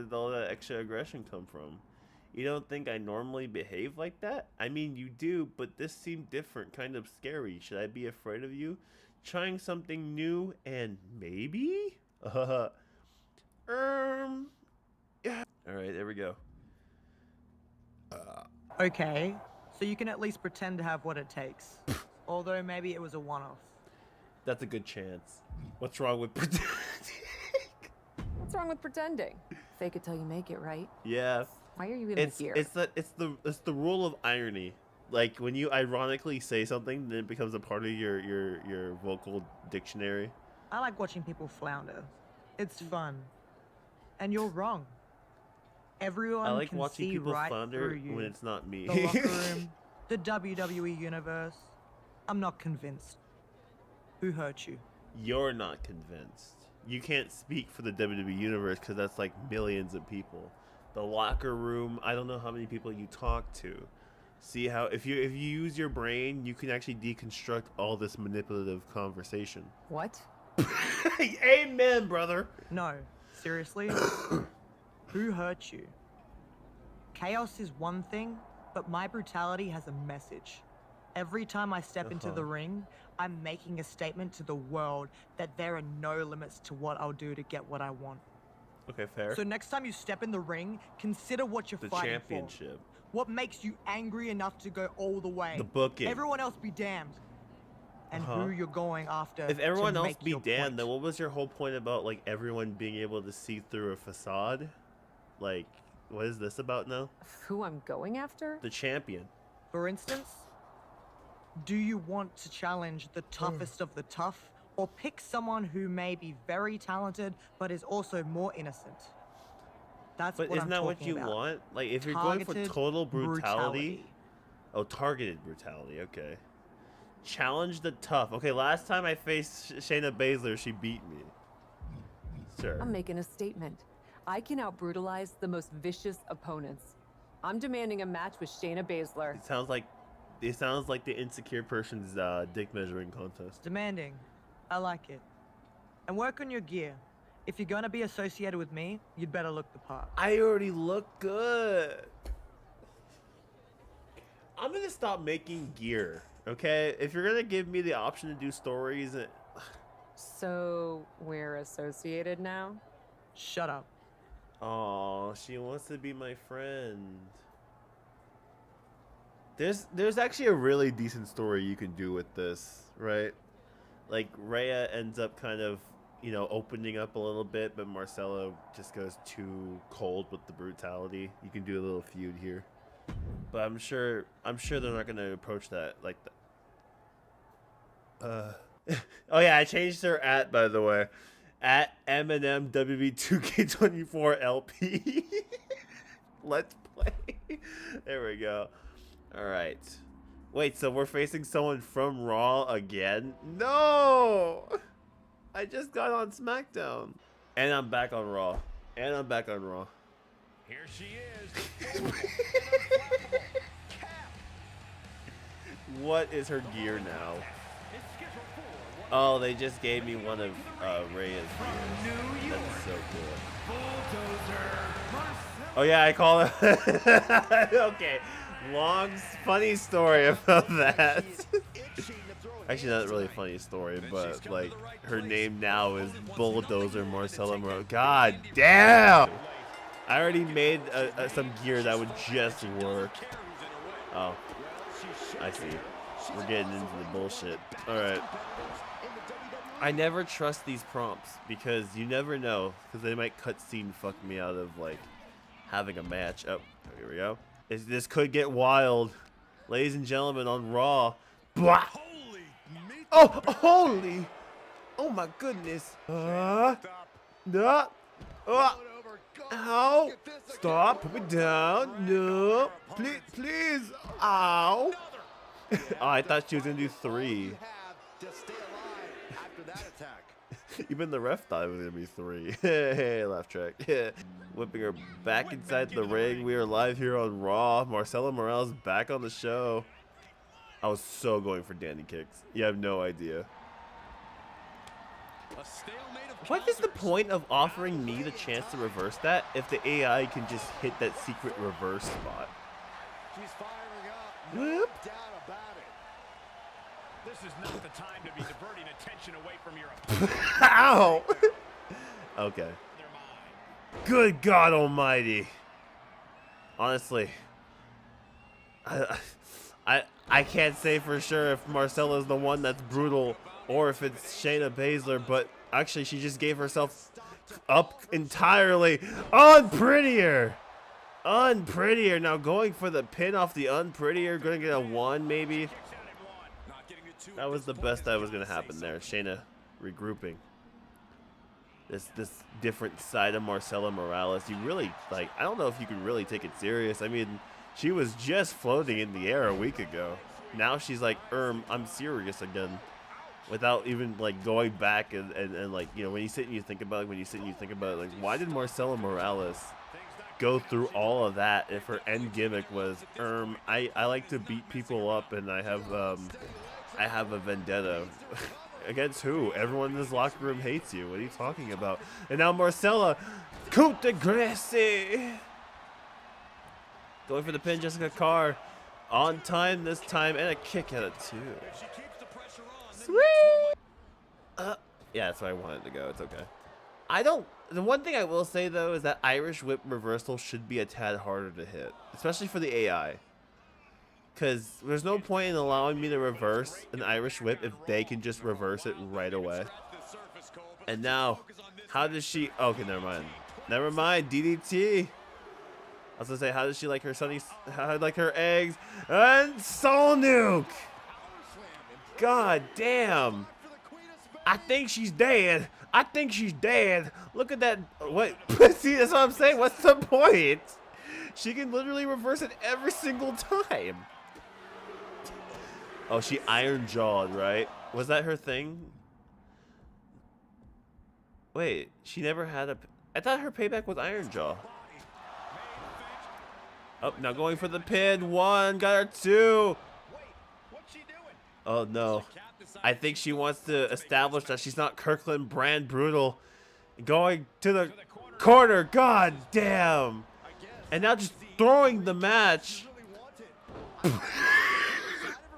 did all that extra aggression come from? You don't think I normally behave like that? I mean, you do, but this seemed different, kind of scary. Should I be afraid of you? Trying something new and maybe? Yeah. All right, there we go. Okay, so you can at least pretend to have what it takes. Although maybe it was a one-off. That's a good chance. What's wrong with pretending? What's wrong with pretending? Fake it till you make it, right? Yeah. Why are you even here? It's the rule of irony. Like when you ironically say something, then it becomes a part of your vocal dictionary. I like watching people flounder. It's fun. And you're wrong. Everyone I like can watching see people right flounder through you. when it's not me. The locker room, the WWE universe. I'm not convinced. Who hurt you? You're not convinced. You can't speak for the WWE universe because that's like millions of people. The locker room, I don't know how many people you talk to. See how if you use your brain, you can actually deconstruct all this manipulative conversation. What? Amen, brother. No, seriously? Who hurt you? Chaos is one thing, but my brutality has a message. Every time I step into the ring, I'm making a statement to the world that there are no limits to what I'll do to get what I want. Okay, fair. So next time you step in the ring, consider what you're The fighting championship. for. What makes you angry enough to go all the way? The booking. Everyone else be damned. And who you're going after. If everyone to else make be your damned, point. then what was your whole point about like everyone being able to see through a facade? Like, what is this about now? Who I'm going after? The champion. For instance, do you want to challenge the toughest of the tough, or pick someone who may be very talented but is also more innocent? That's But what isn't I'm that what talking you about. want? Like, if you're going for Targeted total brutality. Oh, targeted brutality. Okay. Challenge the tough. Okay, last time I faced Shayna Baszler, she beat me. Sure. I'm making a statement. I can out-brutalize the most vicious opponents. I'm demanding a match with Shayna Baszler. It sounds like the insecure person's dick measuring contest. Demanding. I like it. And work on your gear. If you're gonna be associated with me, you'd better look the part. I already look good. I'm gonna stop making gear, okay? If you're gonna give me the option to do stories, So, we're associated now? Shut up. oh, she wants to be my friend. There's actually a really decent story you can do with this, right? Like Rhea ends up kind of, you know, opening up a little bit, but Marcelo just goes too cold with the brutality. You can do a little feud here. But I'm sure they're not gonna approach that like that. Oh yeah, I changed her at, by the way, at Eminem WB2K24 LP. Let's play. There we go. All right. Wait, so we're facing someone from Raw again? No! I just got on SmackDown. And I'm back on Raw. Here she is. What is her gear now? Oh, they just gave me one of Rhea's gears. That's so cool. Oh yeah, I call it. Okay. Long, funny story about that. Actually, not really a funny story, but like her name now is Bulldozer Marcella Moreau. God damn! I already made some gear that would just work. Oh, I see. We're getting into the bullshit. All right. I never trust these prompts because you never know, because they might cutscene fuck me out of like having a match. Oh, here we go. This could get wild, ladies and gentlemen, on Raw. Blah. Oh, holy! Oh my goodness! No! Ow! Stop! Put me down! No! Please! Please! Ow! Oh, I thought she was gonna do 3. Even the ref thought it was gonna be 3. Hey, laugh track. Whipping her back inside the ring. We are live here on Raw. Marcelo Morales back on the show. I was so going for dandy kicks. You have no idea. What is the point of offering me the chance to reverse that if the AI can just hit that secret reverse spot? She's firing up. Whoop. No doubt about it. This is not the time to be diverting attention away from your opponent. Ow! Okay. Good God Almighty. Honestly, I can't say for sure if Marcella's the one that's brutal or if it's Shayna Baszler, but actually she just gave herself up entirely. Unprettier! Unprettier. Now going for the pin off the unprettier, gonna get a 1 maybe. That was the best that was gonna happen there. Shayna regrouping. This different side of Marcella Morales. You really, like, I don't know if you can really take it serious. I mean, she was just floating in the air a week ago. Now she's like, I'm serious again. Without even, like, going back and like, you know, when you sit and you think about it, like, why did Marcella Morales go through all of that if her end gimmick was, I like to beat people up and I have a vendetta. Against who? Everyone in this locker room hates you. What are you talking about? And now Marcella, coup de grace. Going for the pin, Jessica Carr. On time this time, and a kick out of 2. Sweet! Yeah, that's where I wanted to go. It's okay. The one thing I will say, though, is that Irish Whip reversal should be a tad harder to hit. Especially for the AI. Because there's no point in allowing me to reverse an Irish Whip if they can just reverse it right away. And now, how does she... Okay, never mind. Never mind, DDT. I was going to say, how does she like her like her eggs? And Soul Nuke! God damn. I think she's dead. I think she's dead. Look at that. What? See, that's what I'm saying. What's the point? She can literally reverse it every single time. Oh, she iron jawed, right? Was that her thing? Wait, she never had a... I thought her payback was iron jaw. Oh, now going for the pin. 1, got her 2. Oh, no. I think she wants to establish that she's not Kirkland brand brutal. Going to the corner. God damn. And now just throwing the match.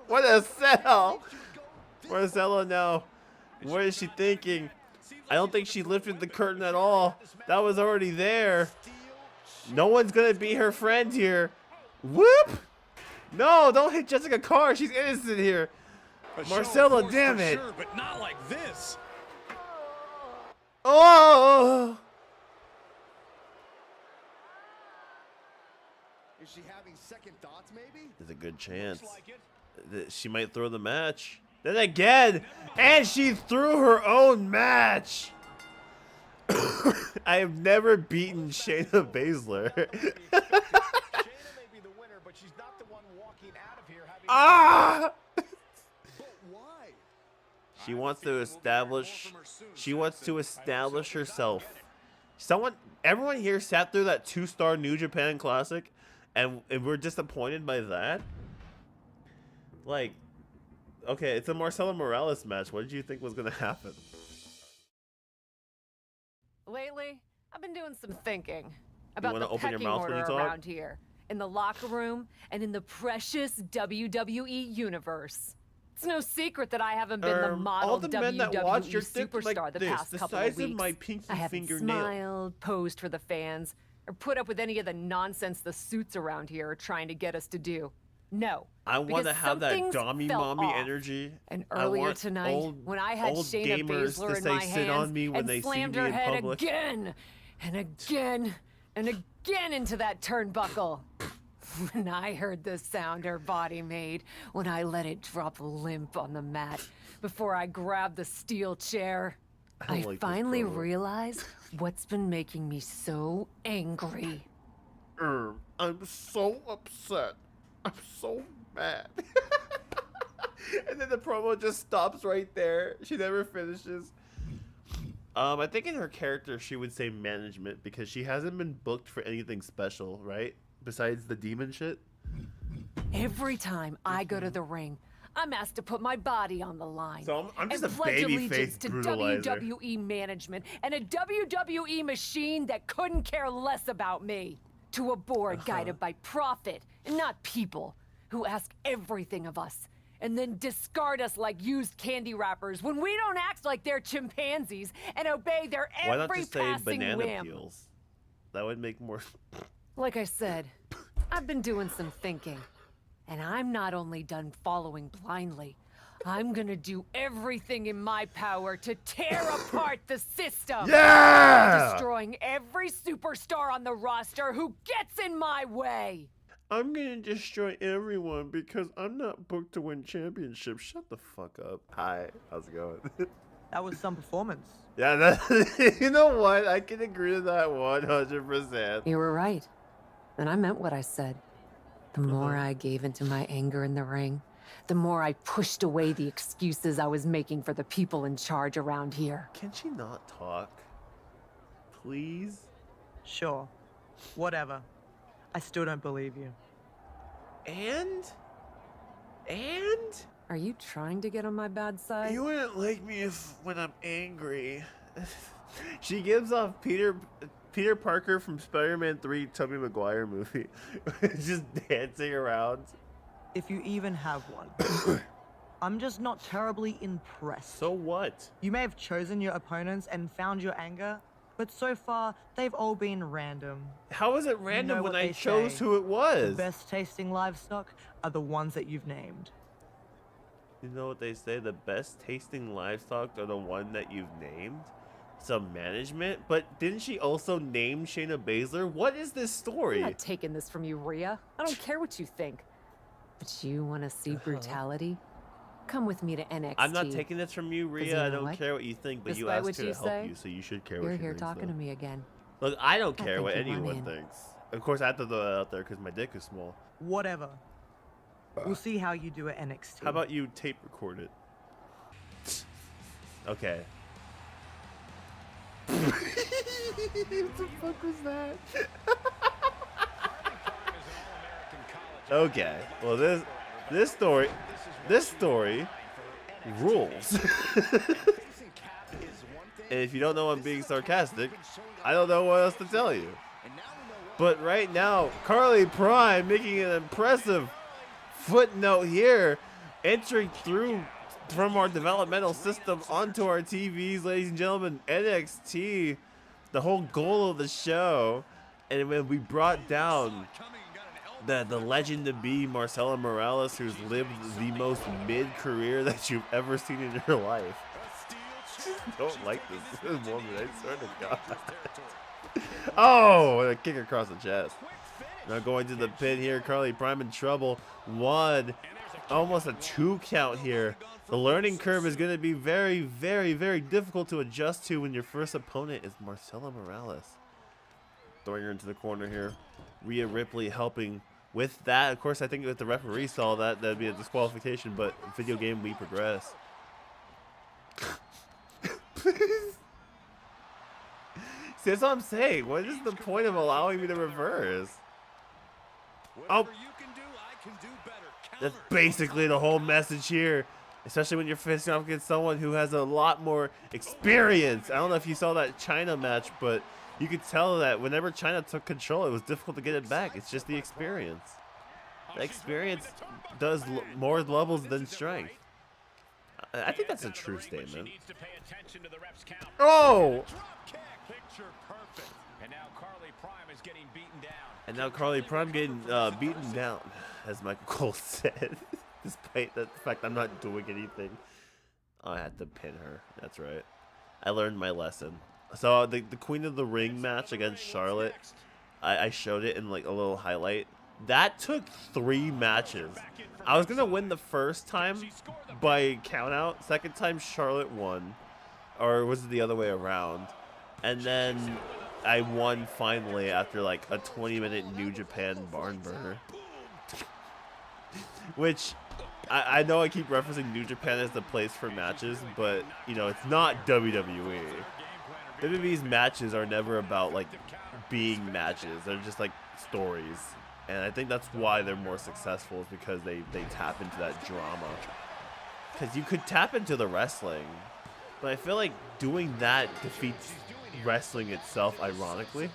What a sell! Marcella now. What is she thinking? I don't think she lifted the curtain at all. That was already there. No one's gonna be her friend here. Whoop! No, don't hit Jessica Carr. She's innocent here. Marcella, damn it! Sure, but not like this. Oh! Is she having second thoughts, maybe? There's a good chance Looks like it. that she might throw the match. Then again, and she threw her own match. I have never beaten Shayna Baszler. Shayna may be the winner, but she's not the one walking out of here having. Ah! But why? She wants to establish. She wants to establish herself. Everyone here sat through that 2-star New Japan Classic, and we're disappointed by that. Like, okay, it's a Marcella Morales match. What did you think was gonna happen? Lately, I've been doing some thinking about wanna the open your pecking mouth when order you talk? around here, in the locker room, and in the precious WWE universe. It's no secret that I haven't been the model all the men that watch WWE your dick superstar like the this, past the couple size of weeks. of my pinky I haven't fingernail. smiled, posed for the fans, or put up with any of the nonsense the suits around here are trying to get us to do. No. I want to because have that something's Dommy felt Mommy off. energy. And I earlier want tonight, old- when I had old Shayna gamers Baszler to in say my sit hands on me when and they see slammed me her in head public. again and again and again into that turnbuckle. When I heard the sound her body made, when I let it drop limp on the mat before I grabbed the steel chair, I like this finally promo. realized what's been making me so angry. I'm so upset. I'm so mad. And then the promo just stops right there. She never finishes. I think in her character she would say management because she hasn't been booked for anything special, right? Besides the demon shit. Every time I go to the ring, I'm asked to put my body on the line. So I'm just and a pledge baby allegiance face to brutalizer. WWE management and a WWE machine that couldn't care less about me. To a board guided by profit and not people who ask everything of us and then discard us like used candy wrappers when we don't act like they're chimpanzees and obey their Why not every just say passing banana whim. peels? That would make more. Like I said, I've been doing some thinking. And I'm not only done following blindly, I'm gonna do everything in my power to tear apart the system. Yeah! Destroying every superstar on the roster who gets in my way. I'm gonna destroy everyone because I'm not booked to win championships. Shut the fuck up. Hi, how's it going? That was some performance. Yeah, that, you know what? I can agree to that 100%. You were right. And I meant what I said. The more I gave into my anger in the ring, the more I pushed away the excuses I was making for the people in charge around here. Can she not talk? Please? Sure. Whatever. I still don't believe you. And? Are you trying to get on my bad side? You wouldn't like me when I'm angry. She gives off Peter Parker from Spider-Man 3 Tobey Maguire movie. Just dancing around. If you even have one. I'm just not terribly impressed. So what? You may have chosen your opponents and found your anger, but so far, they've all been random. How is it random know when what I they chose say. who it was? The best tasting livestock are the ones that you've named. You know what they say? The best tasting livestock are the one that you've named? Some management? But didn't she also name Shayna Baszler? What is this story? I'm not taking this from you, Rhea. I don't care what you think. But you want to see brutality? Come with me to NXT. I'm not taking this from you, Rhea. you know I don't what? care what you think, but you Despite asked what her you to help say, you, so you should care You're what she here thinks. talking though. to me again. Look, I don't I care think what you want anyone in. thinks. Of course, I have to throw that out there because my dick is small. Whatever. We'll see how you do at NXT. How about you tape record it? Okay. What the fuck was that? Okay. Well, this story rules. And if you don't know I'm being sarcastic, I don't know what else to tell you. But right now, Carly Prime making an impressive footnote here, entering through from our developmental system onto our TVs, ladies and gentlemen. NXT, the whole goal of the show, and when we brought down the legend to be Marcela Morales, who's lived the most mid-career that you've ever seen in your life. I don't like this woman, I swear to God. Oh, and a kick across the chest. Now going to the pin here, Carly Prime in trouble. One, almost a 2 count here. The learning curve is going to be very, very, very difficult to adjust to when your first opponent is Marcela Morales. Throwing her into the corner here. Rhea Ripley helping with that. Of course, I think if the referee saw that, that'd be a disqualification, but video game, we progress. Please. See, that's what I'm saying. What is the point of allowing me to reverse? Oh, that's basically the whole message here. Especially when you're facing off against someone who has a lot more experience. I don't know if you saw that China match, but you could tell that whenever China took control, it was difficult to get it back. It's just the experience. The experience does more levels than strength. I think that's a true statement. Oh! And now Carly Prime getting beaten down, as Michael Cole said. Despite the fact I'm not doing anything. Oh, I had to pin her. That's right. I learned my lesson. So the Queen of the Ring match against Charlotte, I showed it in like a little highlight. That took 3 matches. I was going to win the first time by count out. Second time Charlotte won. Or was it the other way around? And then I won finally after like a 20-minute New Japan barn burner. Which, I know I keep referencing New Japan as the place for matches, but, you know, it's not WWE. WWE's matches are never about, like, being matches. They're just, like, stories. And I think that's why they're more successful, is because they tap into that drama. Because you could tap into the wrestling, but I feel like doing that defeats wrestling itself, ironically.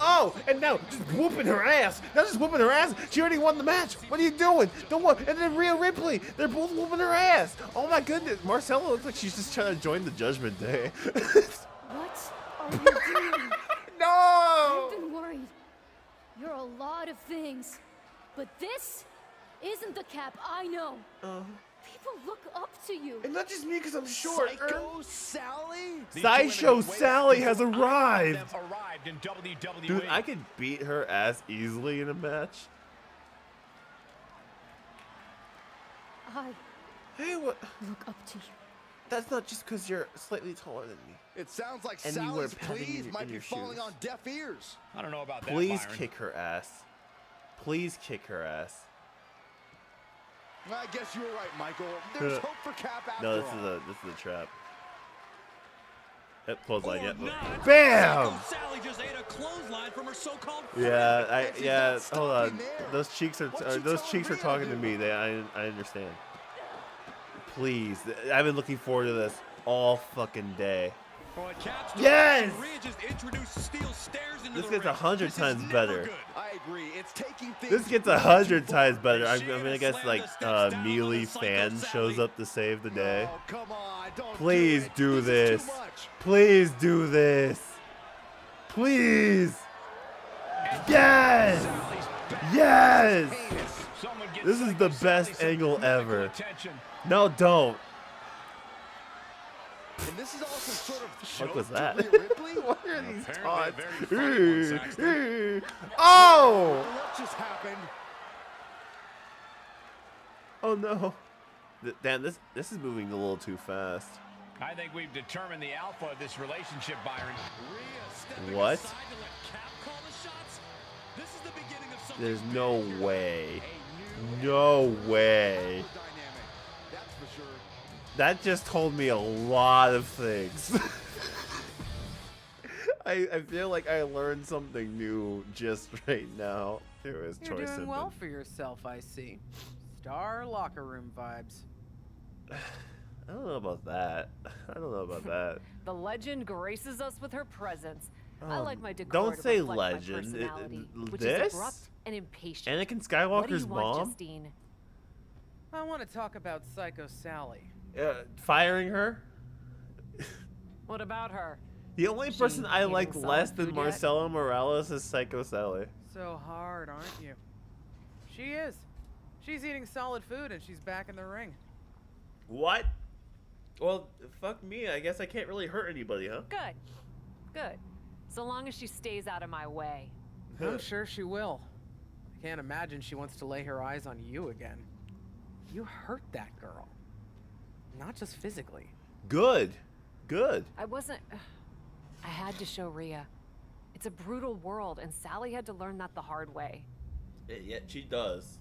Oh, and now just whooping her ass. Not just whooping her ass. She already won the match. What are you doing? Don't worry. And then Rhea Ripley. They're both whooping her ass. Oh my goodness. Marcella looks like she's just trying to join the Judgment Day. What are you doing? No! I've been worried. You're a lot of things. But this isn't the Cap I know. People look up to you. And not just me because I'm short. Psycho Sally? Sideshow Sally has arrived. In WWE. Dude, I could beat her ass easily in a match. I Hey, what? look up to you. That's not just because you're slightly taller than me. It sounds like And you were Sally's patting pleas in might be your falling shoes. on deaf ears. I don't know about that, Please Byron. kick her ass. Please kick her ass. I guess you were right, Michael. There's hope for Cap after No, this all. is a trap. Yep, clothesline. Yep. Not. Bam! Psycho Sally just ate a clothesline from her so-called Yeah, She's yeah. not Hold on. stopping there. Those cheeks are What's she those telling cheeks are Rhea talking to to do? me. I understand. Please, I've been looking forward to this all fucking day. Well, at Cap's Yes! Rhea just introduced steel stairs into This the gets ring. 100 This is times never better. good. I agree. It's taking things. This gets way 100 too far. times better. I Shayna mean, I guess slammed like the steps down on Mealy the Psycho fan Sally. shows up to save the day. Oh, come on. Don't Please do this. this. Is too much. Please do this. Please. Yes. Yes. Heinous. Someone get This is Psycho the Sally best some angle medical ever. attention. No, don't. And this is also sort of What was shows that? to Rhea Ripley. What are these Apparently a taunts? very funny one, Saxton. Oh! What just happened? Oh no. Damn, this is moving a little too fast. I think we've determined the alpha of this relationship, Byron. Rhea stepping What? aside to let Cap call the shots. This is the beginning of something There's big. no way. No way. Dynamic. That's for sure. That just told me a lot of things. I feel like I learned something new just right now through his You're choice. doing of well the- for yourself, I see. Star locker room vibes. I don't know about that. I don't know about that. The legend graces us with her presence. I like my decor don't to say reflect legend. my personality, which This? is abrupt and impatient. Anakin What do Skywalker's you want, mom Justine? I want to talk about Psycho Sally. firing her. What about her? The only She person I eating like solid less than food yet? Marcelo Morales is Psycho Sally. So hard, aren't you? She is. She's eating solid food and she's back in the ring. What? Well, fuck me. I guess I can't really hurt anybody, huh? Good. Good. So long as she stays out of my way. I'm sure she will. I can't imagine she wants to lay her eyes on you again. You hurt that girl. Not just physically. Good. Good. I wasn't. I had to show Rhea. It's a brutal world, and Sally had to learn that the hard way. Yeah, she does.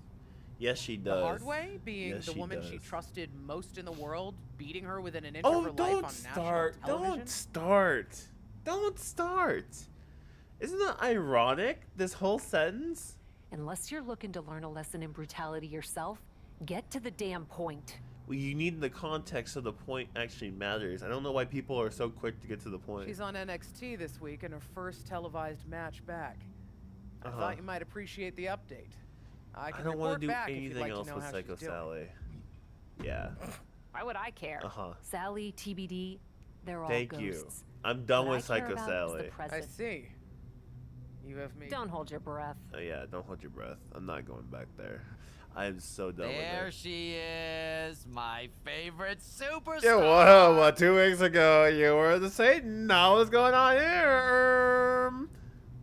Yes, she does. The hard way? Being Yes, the she woman she does. trusted most in the world, beating her within an inch Oh, of her life don't on start. national television? Don't start. Don't start. Isn't that ironic, this whole sentence? Unless you're looking to learn a lesson in brutality yourself, get to the damn point. Well, you need the context so the point actually matters. I don't know why people are so quick to get to the point. She's on NXT this week in her first televised match back. I Uh-huh. thought you might appreciate the update. I I can don't want report to do back if you'd anything like else to know with how Psycho she's doing. Sally. Yeah. Why would I care? Uh-huh. Sally, TBD, they're all Thank ghosts. you. I'm done What with I care Psycho about is Sally. the I present. see. You have me. Don't hold your breath. Yeah, don't hold your breath. I'm not going back there. I'm so done There with it. she is, my favorite superstar. Yeah, well, 2 weeks ago you were the Satan. Now what's going on here?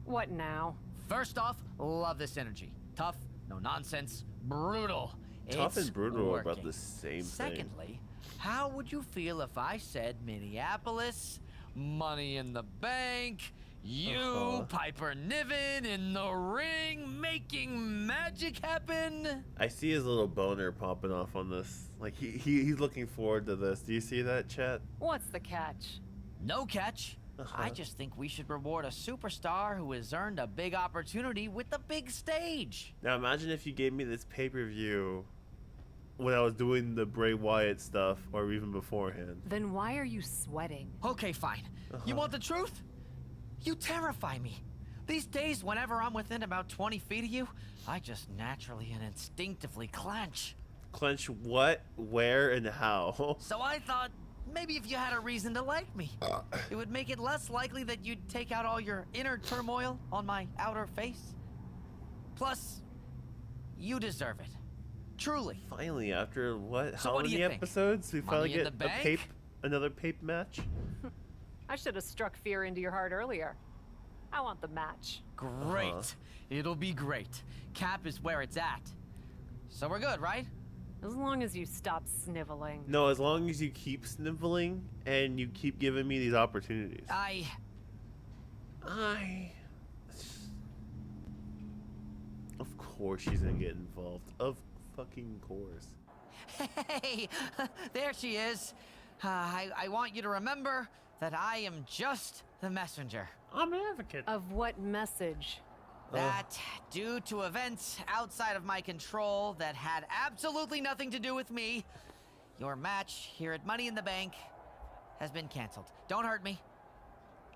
What now? First off, love this energy. Tough, no nonsense, brutal. Tough It's and brutal are about working. the same thing. Secondly, how would you feel if I said Minneapolis, Money in the Bank, you, Uh-huh. Piper Niven in the ring, making magic happen? I see his little boner popping off on this. Like he's looking forward to this. Do you see that, chat? What's the catch? No catch. Uh-huh. I just think we should reward a superstar who has earned a big opportunity with the big stage. Now imagine if you gave me this pay-per-view when I was doing the Bray Wyatt stuff, or even beforehand. Then why are you sweating? Okay, fine. You want the truth? You terrify me. These days, whenever I'm within about 20 feet of you, I just naturally and instinctively clench. Clench what, where, and how? So I thought, maybe if you had a reason to like me, it would make it less likely that you'd take out all your inner turmoil on my outer face. Plus, you deserve it. Truly. Finally, after what? So How what do many you think? episodes? We Money finally in get the bank? another pape match. I should have struck fear into your heart earlier. I want the match. Great. It'll be great. Cap is where it's at. So we're good, right? As long as you stop sniveling. No, as long as you keep sniveling and you keep giving me these opportunities. Of course she's gonna get involved. Of fucking course. Hey, there she is. I want you to remember that I am just the messenger. I'm an advocate. Of what message? That, due to events outside of my control that had absolutely nothing to do with me, your match here at Money in the Bank has been canceled. Don't hurt me.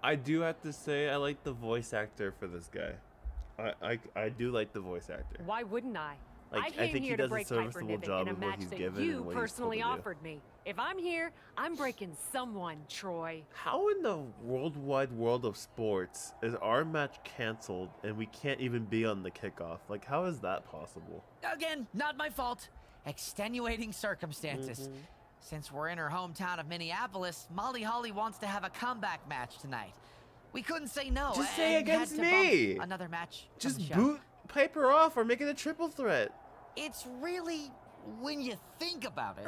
I do have to say I like the voice actor for this guy. I do like the voice actor. Why wouldn't I? Like, I I came think he here to does a break Piper serviceable Niven job in a of what match he's that given you and what he's told personally to do. offered me. If I'm here, I'm breaking someone, Troy. How in the worldwide world of sports is our match canceled and we can't even be on the kickoff? Like, how is that possible? Again, not my fault. Extenuating circumstances. Since we're in her hometown of Minneapolis, Molly Holly wants to have a comeback match tonight. We couldn't say no. Just say and had against to me. bump another match. from Just the show. boot Piper off or make it a triple threat. It's really, when you think about it.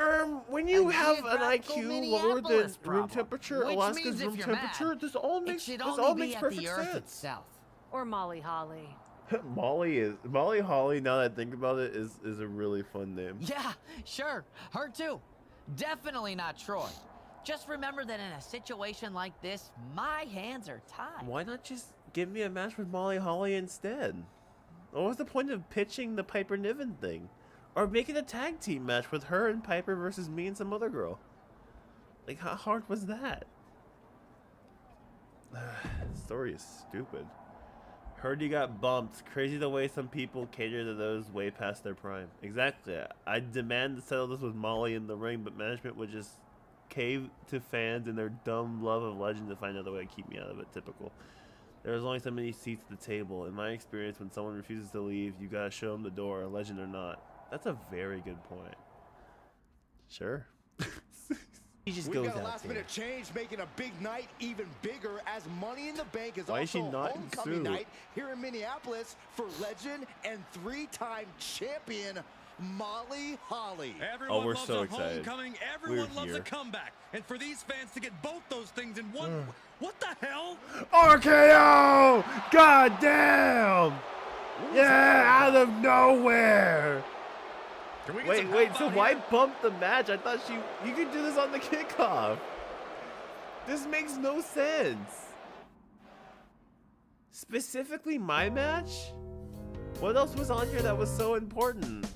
When you a have an geographical IQ lower than Minneapolis room problem, temperature, which Alaska's means if room you're temperature, mad, this all it makes should this only all be makes at perfect the Earth sense. itself. Or Molly Holly. Molly Holly, now that I think about it, is a really fun name. Yeah, sure. Her too. Definitely not Troy. Just remember that in a situation like this, my hands are tied. Why not just give me a match with Molly Holly instead? What was the point of pitching the Piper Niven thing? Or make it a tag team match with her and Piper versus me and some other girl. Like, how hard was that? The story is stupid. Heard you got bumped. Crazy the way some people cater to those way past their prime. Exactly. I demand to settle this with Molly in the ring, but management would just cave to fans and their dumb love of legend to find another way to keep me out of it. Typical. There's only so many seats at the table. In my experience, when someone refuses to leave, you gotta show them the door, legend or not. That's a very good point. Sure. He just We've goes got a out last-minute change, making a big night even bigger as Money in the Bank is Why is she also not in homecoming suit? night here in Minneapolis for legend and three-time champion Molly Holly. Everyone we're loves so a excited. homecoming. Everyone We're loves here. a comeback. And for these fans to get both those things in one, what the hell? RKO! God damn! Yeah, out of nowhere! Can we get Wait, some wait, help so out why here? bump the match? I thought you could do this on the kickoff. This makes no sense. Specifically my match? What else was on here that was so important?